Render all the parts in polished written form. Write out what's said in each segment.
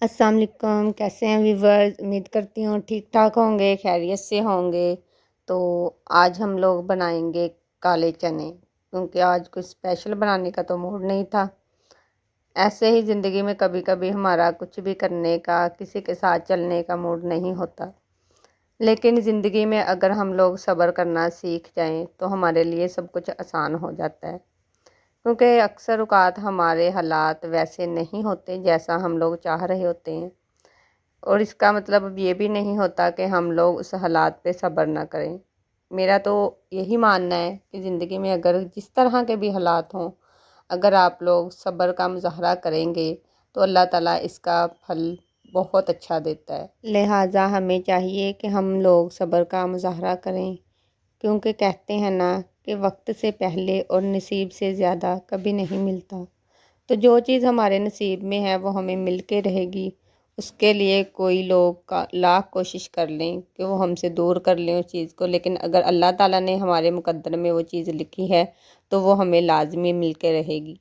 अस्सलाम वालेकुम, कैसे हैं व्यूवर्स। उम्मीद करती हूँ ठीक ठाक होंगे, खैरियत से होंगे। तो आज हम लोग बनाएंगे काले चने, क्योंकि आज कुछ स्पेशल बनाने का तो मूड नहीं था। ऐसे ही ज़िंदगी में कभी कभी हमारा कुछ भी करने का, किसी के साथ चलने का मूड नहीं होता, लेकिन ज़िंदगी में अगर हम लोग सब्र करना सीख जाएं तो हमारे लिए सब कुछ आसान हो जाता है। क्योंकि अक्सर औक़ात हमारे हालात वैसे नहीं होते जैसा हम लोग चाह रहे होते हैं, और इसका मतलब अब ये भी नहीं होता कि हम लोग उस हालात पे सब्र ना करें। मेरा तो यही मानना है कि ज़िंदगी में अगर जिस तरह के भी हालात हों, अगर आप लोग सब्र का मुज़ाहरा करेंगे तो अल्लाह ताला इसका फल बहुत अच्छा देता है। लिहाजा हमें चाहिए कि हम लोग सब्र का मुज़ाहरा करें, क्योंकि कहते हैं ना कि वक्त से पहले और नसीब से ज़्यादा कभी नहीं मिलता। तो जो चीज़ हमारे नसीब में है वो हमें मिल के रहेगी। उसके लिए कोई लोग का लाख कोशिश कर लें कि वो हमसे दूर कर लें उस चीज़ को, लेकिन अगर अल्लाह ताला ने हमारे मुकद्दर में वो चीज़ लिखी है तो वो हमें लाजमी मिल के रहेगी।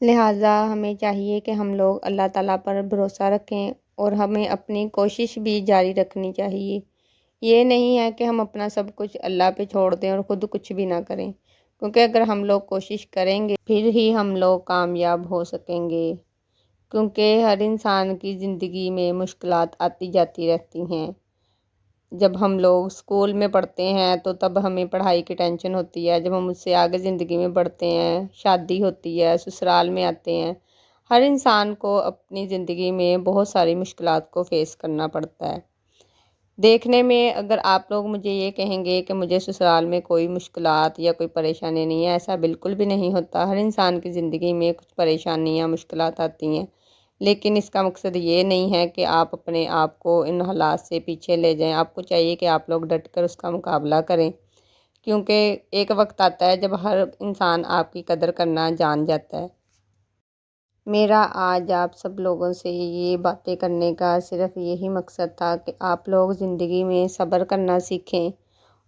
लिहाजा हमें चाहिए कि हम लोग अल्लाह ताला पर भरोसा रखें और हमें अपनी कोशिश भी जारी रखनी चाहिए। ये नहीं है कि हम अपना सब कुछ अल्लाह पे छोड़ दें और ख़ुद कुछ भी ना करें, क्योंकि अगर हम लोग कोशिश करेंगे फिर ही हम लोग कामयाब हो सकेंगे। क्योंकि हर इंसान की ज़िंदगी में मुश्किलात आती जाती रहती हैं। जब हम लोग स्कूल में पढ़ते हैं तो तब हमें पढ़ाई की टेंशन होती है। जब हम उससे आगे ज़िंदगी में बढ़ते हैं, शादी होती है, ससुराल में आते हैं, हर इंसान को अपनी ज़िंदगी में बहुत सारी मुश्किलात को फेस करना पड़ता है। देखने में अगर आप लोग मुझे ये कहेंगे कि मुझे ससुराल में कोई मुश्किलात या कोई परेशानी नहीं है, ऐसा बिल्कुल भी नहीं होता। हर इंसान की ज़िंदगी में कुछ परेशानियाँ, मुश्किलात आती हैं, लेकिन इसका मकसद ये नहीं है कि आप अपने आप को इन हालात से पीछे ले जाएं। आपको चाहिए कि आप लोग डट कर उसका मुकाबला करें, क्योंकि एक वक्त आता है जब हर इंसान आपकी कदर करना जान जाता है। मेरा आज आप सब लोगों से ये बातें करने का सिर्फ़ यही मकसद था कि आप लोग ज़िंदगी में सब्र करना सीखें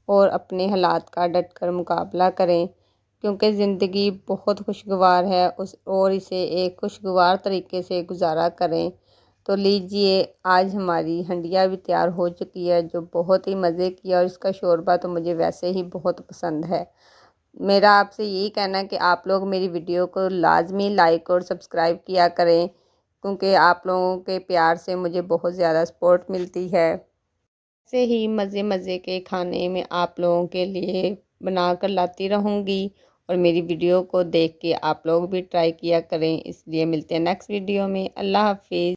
और अपने हालात का डट कर मुकाबला करें, क्योंकि ज़िंदगी बहुत खुशगवार है और इसे एक खुशगवार तरीके से गुजारा करें। तो लीजिए, आज हमारी हंडिया भी तैयार हो चुकी है, जो बहुत ही मज़े की है, और इसका शोरबा तो मुझे वैसे ही बहुत पसंद है। मेरा आपसे यही कहना है कि आप लोग मेरी वीडियो को लाजमी लाइक और सब्सक्राइब किया करें, क्योंकि आप लोगों के प्यार से मुझे बहुत ज़्यादा सपोर्ट मिलती है। ऐसे ही मज़े मज़े के खाने में आप लोगों के लिए बना कर लाती रहूँगी, और मेरी वीडियो को देख के आप लोग भी ट्राई किया करें। इसलिए मिलते हैं नेक्स्ट वीडियो में। अल्लाह हाफिज़।